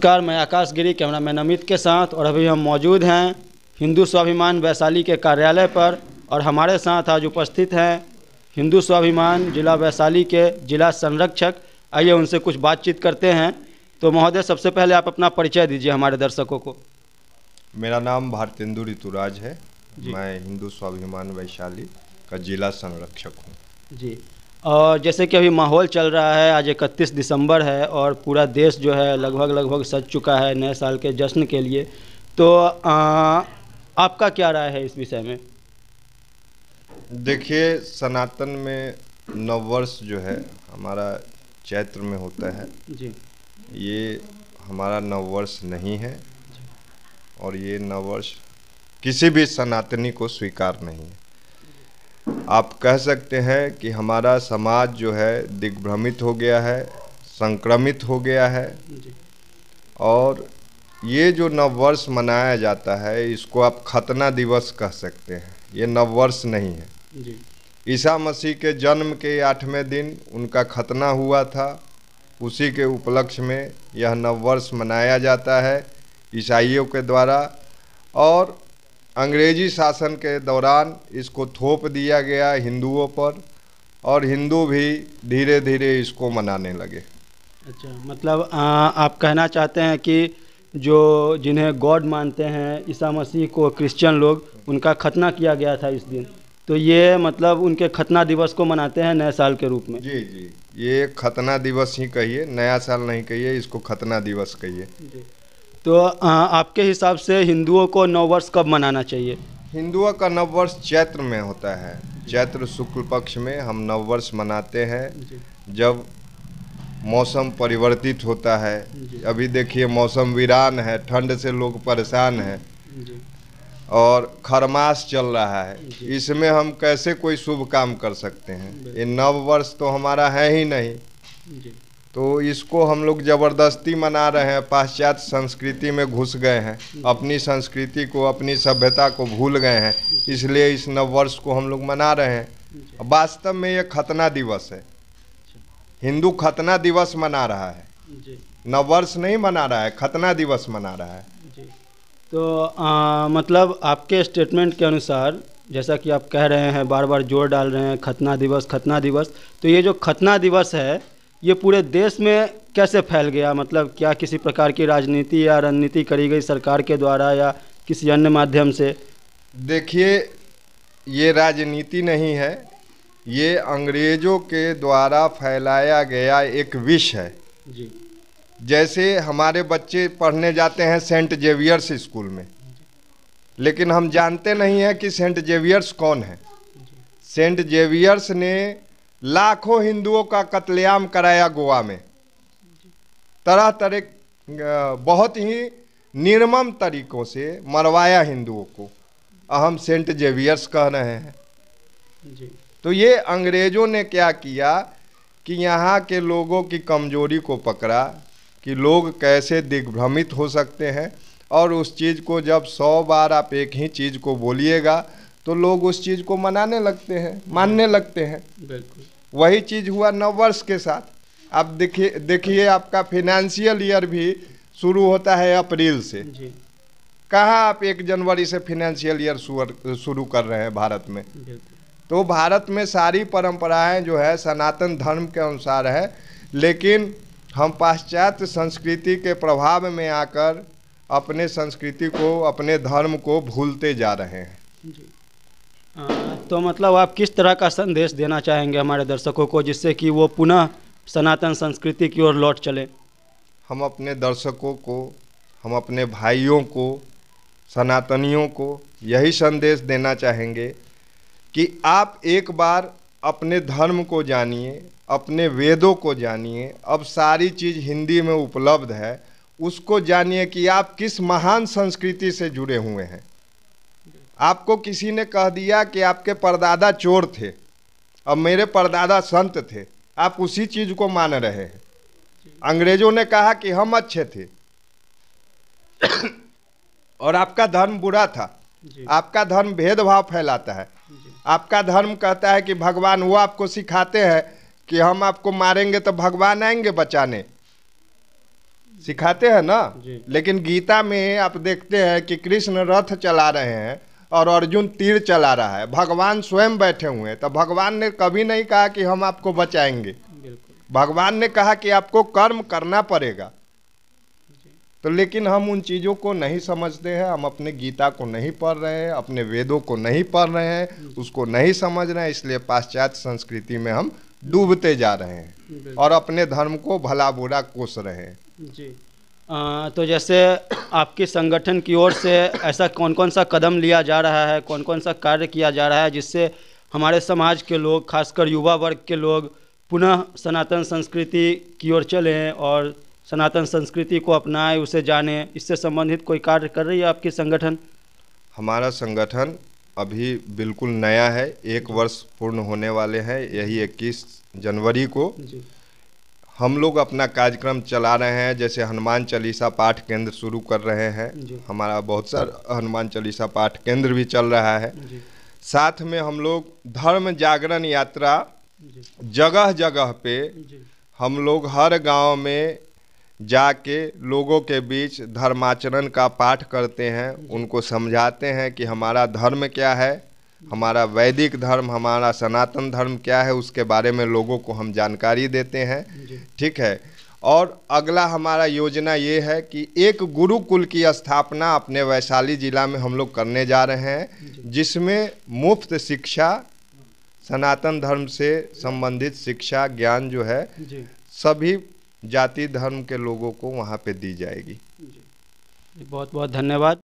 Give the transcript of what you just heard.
नमस्कार, मैं आकाश गिरी, कैमरामैन अमित के साथ। और अभी हम मौजूद हैं हिंदू स्वाभिमान वैशाली के कार्यालय पर। और हमारे साथ आज उपस्थित हैं हिंदू स्वाभिमान जिला वैशाली के जिला संरक्षक। आइए उनसे कुछ बातचीत करते हैं। तो महोदय, सबसे पहले आप अपना परिचय दीजिए हमारे दर्शकों को। मेरा नाम भारतेंदु ऋतुराज है। मैं हिंदू स्वाभिमान वैशाली का जिला संरक्षक हूँ जी। और जैसे कि अभी माहौल चल रहा है, आज 31 दिसंबर है और पूरा देश जो है लगभग सज चुका है नए साल के जश्न के लिए। तो आपका क्या राय है इस विषय में? देखिए, सनातन में नववर्ष जो है हमारा चैत्र में होता है जी। ये हमारा नववर्ष नहीं है और ये नववर्ष किसी भी सनातनी को स्वीकार नहीं है। आप कह सकते हैं कि हमारा समाज जो है दिग्भ्रमित हो गया है, संक्रमित हो गया है। और ये जो नववर्ष मनाया जाता है इसको आप खतना दिवस कह सकते हैं, ये नववर्ष नहीं है। जी। ईसा मसीह के जन्म के 8वें दिन उनका खतना हुआ था, उसी के उपलक्ष्य में यह नववर्ष मनाया जाता है ईसाइयों के द्वारा। और अंग्रेजी शासन के दौरान इसको थोप दिया गया हिंदुओं पर और हिंदू भी धीरे धीरे इसको मनाने लगे। अच्छा, मतलब आप कहना चाहते हैं कि जो जिन्हें गॉड मानते हैं ईसा मसीह को, क्रिश्चियन लोग, उनका खतना किया गया था इस दिन। तो ये मतलब उनके खतना दिवस को मनाते हैं नए साल के रूप में। जी जी, ये खतना दिवस ही कहिए, नया साल नहीं कहिए, इसको खतना दिवस कहिए। तो आपके हिसाब से हिंदुओं को नववर्ष कब मनाना चाहिए? हिंदुओं का नववर्ष चैत्र में होता है। चैत्र शुक्ल पक्ष में हम नववर्ष मनाते हैं जब मौसम परिवर्तित होता है। अभी देखिए मौसम वीरान है, ठंड से लोग परेशान हैं और खरमास चल रहा है। इसमें हम कैसे कोई शुभ काम कर सकते हैं? ये नववर्ष तो हमारा है ही नहीं, तो इसको हम लोग ज़बरदस्ती मना रहे हैं। पाश्चात्य संस्कृति में घुस गए हैं, अपनी संस्कृति को, अपनी सभ्यता को भूल गए हैं, इसलिए इस नववर्ष को हम लोग मना रहे हैं। वास्तव में ये खतना दिवस है। हिंदू खतना दिवस मना रहा है, नववर्ष नहीं मना रहा है, खतना दिवस मना रहा है। तो मतलब आपके स्टेटमेंट के अनुसार, जैसा कि आप कह रहे हैं, बार बार जोर डाल रहे हैं खतना दिवस खतना दिवस, तो ये जो खतना दिवस है ये पूरे देश में कैसे फैल गया? मतलब क्या किसी प्रकार की राजनीति या रणनीति करी गई सरकार के द्वारा या किसी अन्य माध्यम से? देखिए, ये राजनीति नहीं है, ये अंग्रेज़ों के द्वारा फैलाया गया एक विष है। जी। जैसे हमारे बच्चे पढ़ने जाते हैं सेंट जेवियर्स स्कूल में, लेकिन हम जानते नहीं हैं कि सेंट जेवियर्स कौन है। सेंट जेवियर्स ने लाखों हिंदुओं का कत्लेआम कराया गोवा में, तरह तरह बहुत ही निर्मम तरीकों से मरवाया हिंदुओं को। हम सेंट जेवियर्स कह रहे हैं। जी। तो ये अंग्रेज़ों ने क्या किया कि यहाँ के लोगों की कमजोरी को पकड़ा कि लोग कैसे दिग्भ्रमित हो सकते हैं, और उस चीज़ को जब 100 बार आप एक ही चीज़ को बोलिएगा तो लोग उस चीज़ को मनाने लगते हैं, मानने लगते हैं। बिल्कुल वही चीज़ हुआ नववर्ष के साथ। अब देखिए आपका फाइनेंशियल ईयर भी शुरू होता है अप्रैल से। जी। कहाँ आप 1 जनवरी से फाइनेंशियल ईयर शुरू कर रहे हैं भारत में? तो भारत में सारी परंपराएं जो है सनातन धर्म के अनुसार है, लेकिन हम पाश्चात्य संस्कृति के प्रभाव में आकर अपने संस्कृति को, अपने धर्म को भूलते जा रहे हैं। जी। तो मतलब आप किस तरह का संदेश देना चाहेंगे हमारे दर्शकों को, जिससे कि वो पुनः सनातन संस्कृति की ओर लौट चले? हम अपने दर्शकों को, हम अपने भाइयों को, सनातनियों को यही संदेश देना चाहेंगे कि आप एक बार अपने धर्म को जानिए, अपने वेदों को जानिए। अब सारी चीज़ हिंदी में उपलब्ध है, उसको जानिए कि आप किस महान संस्कृति से जुड़े हुए हैं। आपको किसी ने कह दिया कि आपके परदादा चोर थे, अब मेरे परदादा संत थे, आप उसी चीज़ को मान रहे हैं। अंग्रेजों ने कहा कि हम अच्छे थे और आपका धर्म बुरा था। आपका धर्म भेदभाव फैलाता है। आपका धर्म कहता है कि भगवान, वो आपको सिखाते हैं कि हम आपको मारेंगे तो भगवान आएंगे बचाने। सिखाते हैं ना। जी। लेकिन गीता में आप देखते हैं कि कृष्ण रथ चला रहे हैं और अर्जुन तीर चला रहा है, भगवान स्वयं बैठे हुए हैं। तो भगवान ने कभी नहीं कहा कि हम आपको बचाएंगे, भगवान ने कहा कि आपको कर्म करना पड़ेगा। तो लेकिन हम उन चीज़ों को नहीं समझते हैं, हम अपने गीता को नहीं पढ़ रहे हैं, अपने वेदों को नहीं पढ़ रहे हैं, उसको नहीं समझ रहे हैं, इसलिए पाश्चात्य संस्कृति में हम डूबते जा रहे हैं और अपने धर्म को भला बुरा कोस रहे हैं। जी। तो जैसे आपके संगठन की ओर से ऐसा कौन कौन सा कदम लिया जा रहा है, कौन कौन सा कार्य किया जा रहा है जिससे हमारे समाज के लोग, खासकर युवा वर्ग के लोग पुनः सनातन संस्कृति की ओर चलें और सनातन संस्कृति को अपनाएं, उसे जानें? इससे संबंधित कोई कार्य कर रही है आपकी संगठन? हमारा संगठन अभी बिल्कुल नया है, 1 वर्ष पूर्ण होने वाले हैं, यही 21 जनवरी को। जी। हम लोग अपना कार्यक्रम चला रहे हैं, जैसे हनुमान चालीसा पाठ केंद्र शुरू कर रहे हैं। हमारा बहुत सारा हनुमान चालीसा पाठ केंद्र भी चल रहा है। साथ में हम लोग धर्म जागरण यात्रा जगह जगह पे हम लोग हर गांव में जाके लोगों के बीच धर्माचरण का पाठ करते हैं, उनको समझाते हैं कि हमारा धर्म क्या है, हमारा वैदिक धर्म, हमारा सनातन धर्म क्या है, उसके बारे में लोगों को हम जानकारी देते हैं। ठीक है। और अगला हमारा योजना ये है कि एक गुरुकुल की स्थापना अपने वैशाली जिला में हम लोग करने जा रहे हैं, जिसमें मुफ्त शिक्षा, सनातन धर्म से संबंधित शिक्षा ज्ञान जो है सभी जाति धर्म के लोगों को वहाँ पे दी जाएगी। बहुत बहुत धन्यवाद।